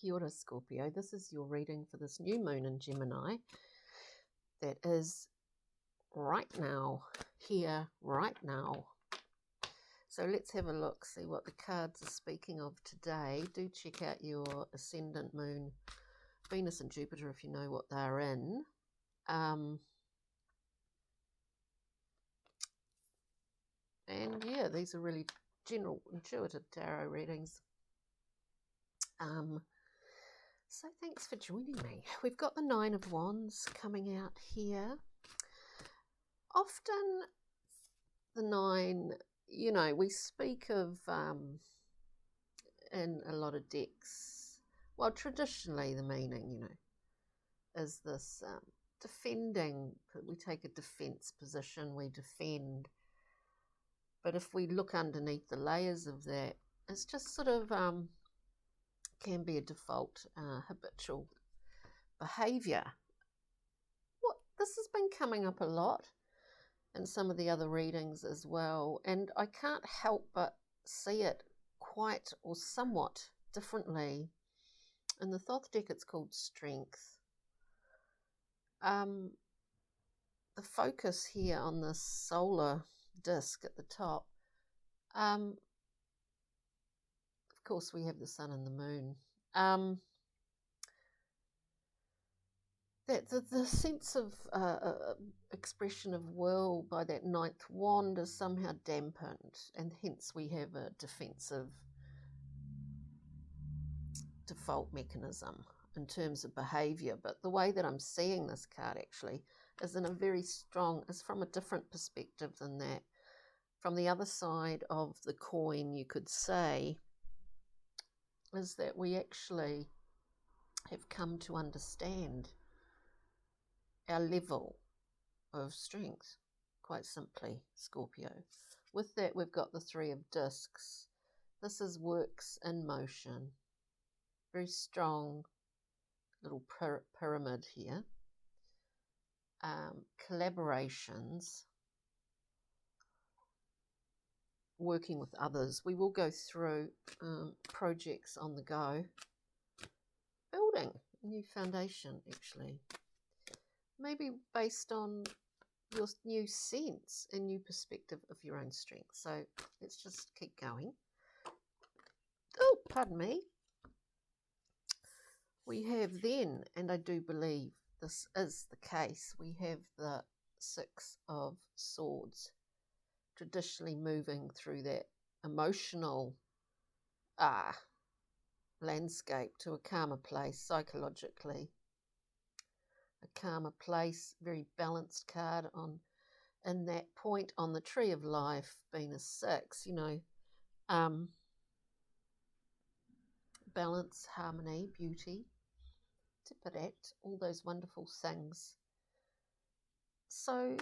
Kia ora, Scorpio. This is your reading for this new moon in Gemini that is right now, here, right now. So let's have a look, see what the cards are speaking of today. Do check out your ascendant moon, Venus and Jupiter, if you know what they're in. And yeah, these are really general, intuitive tarot readings. So thanks for joining me. We've got the Nine of Wands coming out here. Often the nine, you know, we speak of in a lot of decks, well, traditionally the meaning, you know, is this defending. We take a defense position, we defend. But if we look underneath the layers of that, it's just sort of can be a default habitual behavior. This has been coming up a lot in some of the other readings as well, and I can't help but see it quite or somewhat differently. In the Thoth deck, it's called Strength. The focus here on the solar disc at the top, of course we have the sun and the moon. That the sense of expression of will by that ninth wand is somehow dampened, and hence we have a defensive default mechanism in terms of behavior. But the way that I'm seeing this card actually is in a very strong, is from a different perspective than that. From the other side of the coin, you could say, is that we actually have come to understand our level of strength, quite simply, Scorpio. With that, we've got the Three of Discs. This is works in motion. Very strong little pyramid here. Collaborations. Working with others. We will go through projects on the go. Building a new foundation, actually. Maybe based on your new sense and new perspective of your own strength. So let's just keep going. Oh, pardon me. We have then, and I do believe this is the case, we have the Six of Swords, traditionally moving through that emotional landscape to a calmer place psychologically. A calmer place, very balanced card on in that point on the tree of life being a 6, you know, balance, harmony, beauty, tipperat, all those wonderful things. So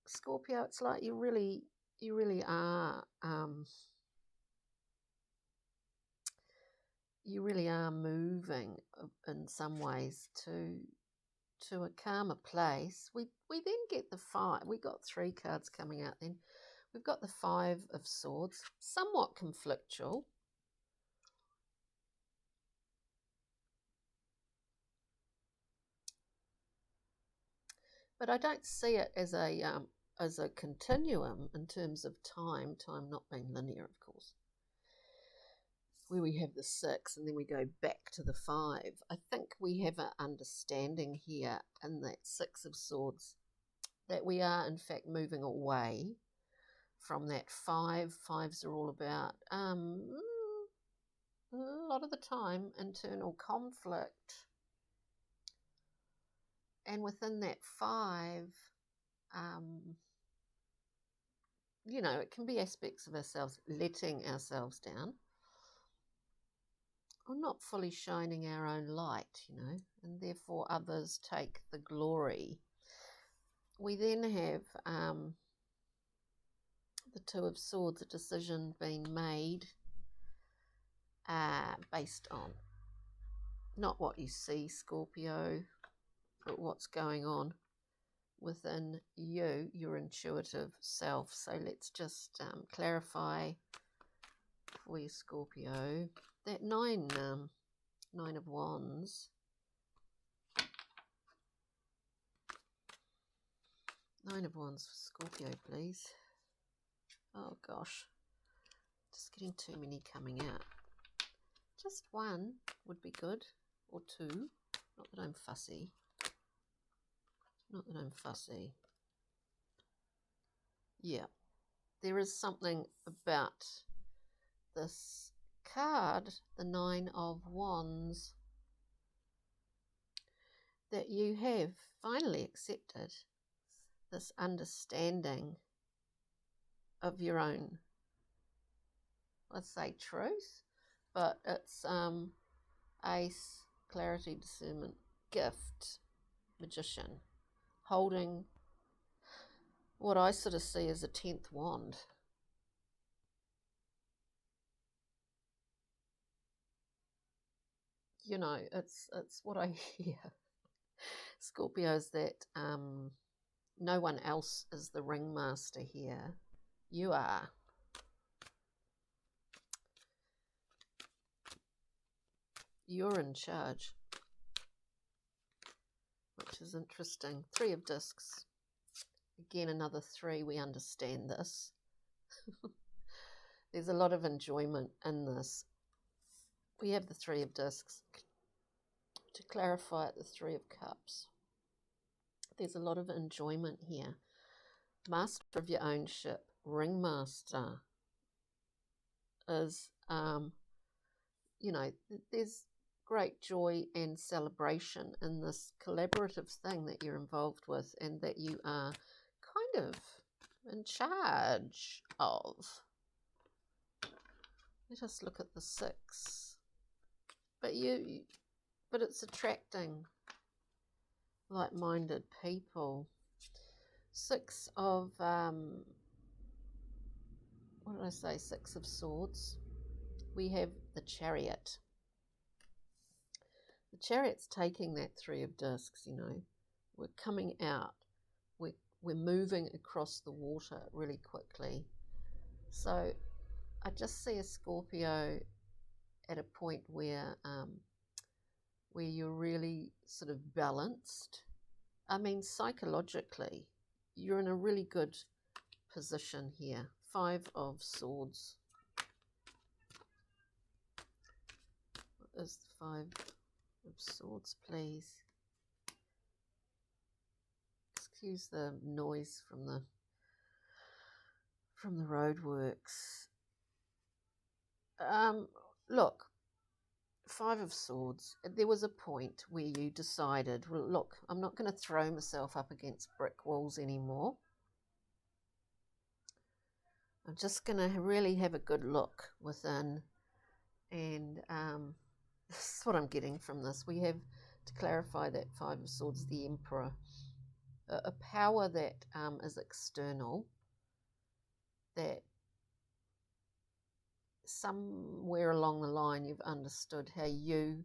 Scorpio, it's like you really are moving in some ways to a calmer place. We then get the 5. We got 3 cards coming out then. We've got the 5 of Swords, somewhat conflictual. But I don't see it as a continuum in terms of time not being linear, of course. Where we have the 6 and then we go back to the 5. I think we have an understanding here in that 6 of Swords that we are in fact moving away from that 5. 5s are all about a lot of the time internal conflict, and within that 5, you know, it can be aspects of ourselves letting ourselves down, or not fully shining our own light, you know, and therefore others take the glory. We then have the 2 of Swords, a decision being made based on not what you see, Scorpio, but what's going on within you, your intuitive self. So let's just clarify for you, Scorpio, that 9 Nine of Wands. Nine of Wands for Scorpio, please. Oh gosh, just getting too many coming out. Just one would be good, or two. Not that I'm fussy. Not that I'm fussy. Yeah, there is something about this card, the Nine of Wands, that you have finally accepted this understanding of your own, let's say, truth, but it's Ace, clarity, discernment, gift, Magician, holding what I sort of see as a 10th wand. You know, it's what I hear. Scorpios, that no one else is the ringmaster here. You are. You're in charge, which is interesting. Three of Discs. Again, another three. We understand this. There's a lot of enjoyment in this. We have the Three of Discs. To clarify it, the Three of Cups. There's a lot of enjoyment here. Master of your own ship, ringmaster, is, you know, there's great joy and celebration in this collaborative thing that you're involved with and that you are kind of in charge of. Let us look at the Six. But it's attracting like-minded people. Six of, what did I say? Six of Swords. We have the Chariot. The Chariot's taking that Three of Discs, you know. We're coming out. We're moving across the water really quickly. So I just see a Scorpio at a point where you're really sort of balanced. I mean, psychologically, you're in a really good position here. Five of Swords. What is the Five of Swords, please? Excuse the noise from the roadworks. Look, Five of Swords. There was a point where you decided, well, look, I'm not going to throw myself up against brick walls anymore. I'm just going to really have a good look within. And this is what I'm getting from this. We have to clarify that Five of Swords, the Emperor, a power that is external, that somewhere along the line you've understood how you,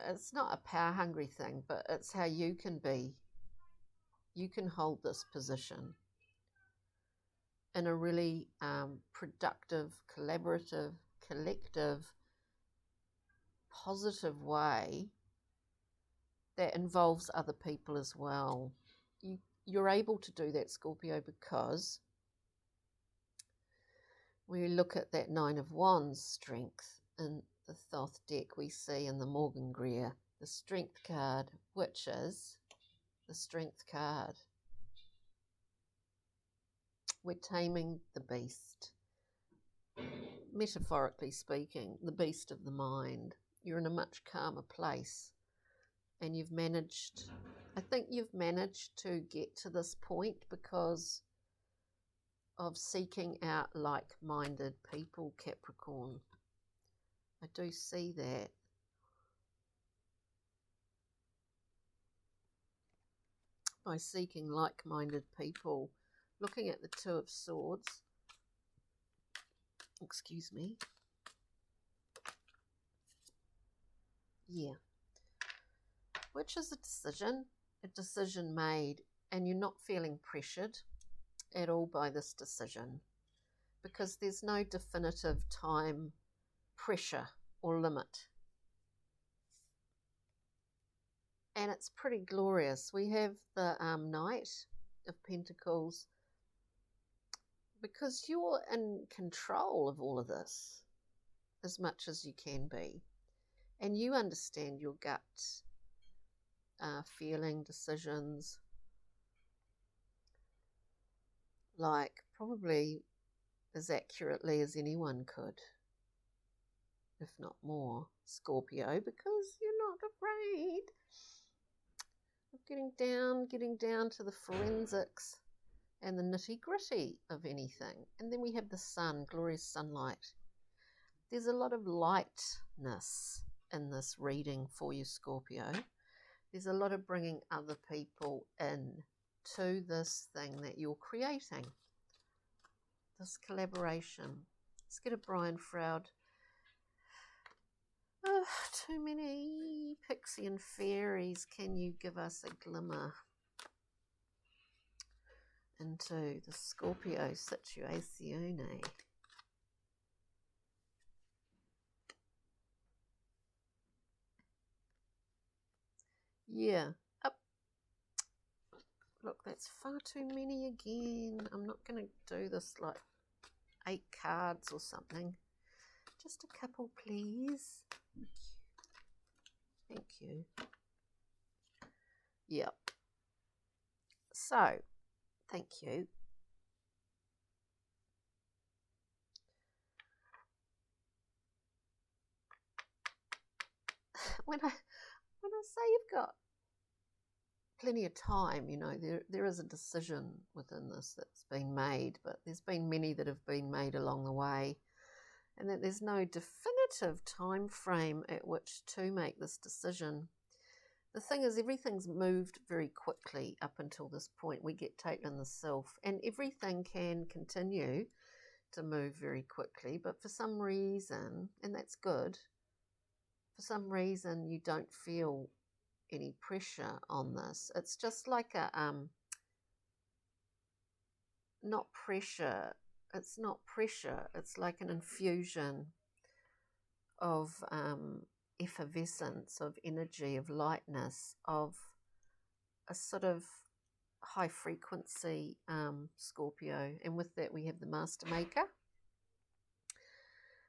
it's not a power-hungry thing, but it's how you can be. You can hold this position in a really productive, collaborative, collective, positive way that involves other people as well. You're able to do that, Scorpio, because when we look at that Nine of Wands strength in the Thoth deck, we see in the Morgan Greer the Strength card, which is the Strength card. We're taming the beast. Metaphorically speaking, the beast of the mind. You're in a much calmer place. And you've managed, I think you've managed to get to this point because of seeking out like-minded people, Capricorn. I do see that. By seeking like-minded people, looking at the Two of Swords, excuse me, yeah, which is a decision made, and you're not feeling pressured at all by this decision because there's no definitive time pressure or limit. and it's pretty glorious. We have the Knight of Pentacles, because you're in control of all of this as much as you can be, and you understand your gut feeling, decisions, like probably as accurately as anyone could, if not more, Scorpio, because you're not afraid of getting down to the forensics and the nitty-gritty of anything. And then we have the sun, glorious sunlight. There's a lot of lightness in this reading for you, Scorpio. There's a lot of bringing other people in to this thing that you're creating, this collaboration. Let's get a Brian Froud. Oh, too many pixie and fairies. Can you give us a glimmer into the Scorpio situation? Yeah. Up. Look, that's far too many again. I'm not going to do this like 8 cards or something. Just a couple, please. Thank you. Yep. So, thank you. When I say you've got plenty of time, you know, there is a decision within this that's been made, but there's been many that have been made along the way, and that there's no definitive time frame at which to make this decision. The thing is, everything's moved very quickly up until this point. We get taken in the self, and everything can continue to move very quickly, but for some reason, and that's good, for some reason you don't feel any pressure on this. It's just like a not pressure. It's not pressure. It's like an infusion of effervescence, of energy, of lightness, of a sort of high frequency Scorpio. And with that we have the Master Maker.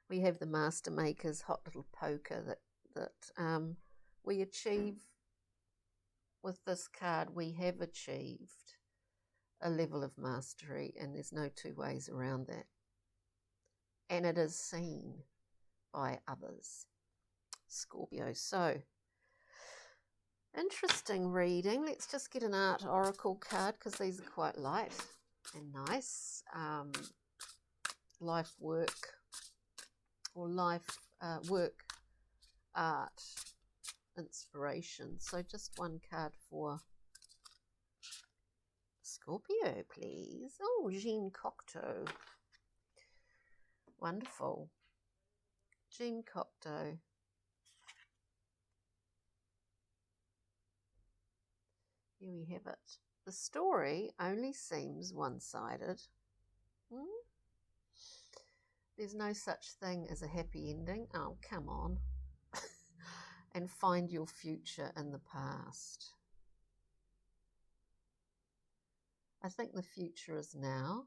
We have the Master Maker's hot little poker that we achieve with this card. We have achieved a level of mastery, and there's no two ways around that. And it is seen by others, Scorpio. So, interesting reading. Let's just get an art oracle card, because these are quite light and nice. Life work, or life work art inspiration. So just one card for Scorpio, please. Oh, Jean Cocteau. Wonderful. Jean Cocteau. Here we have it. The story only seems one-sided. There's no such thing as a happy ending. Oh, come on. And find your future in the past. I think the future is now,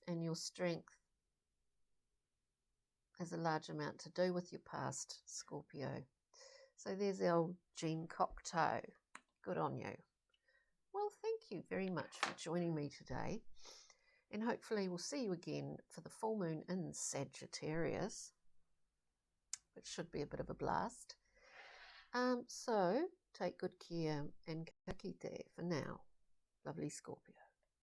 and your strength has a large amount to do with your past, Scorpio. So there's our old Jean Cocteau. Good on you. Well, thank you very much for joining me today, and hopefully we'll see you again for the full moon in Sagittarius, which should be a bit of a blast. So take good care, and ka kite for now. Lovely Scorpio.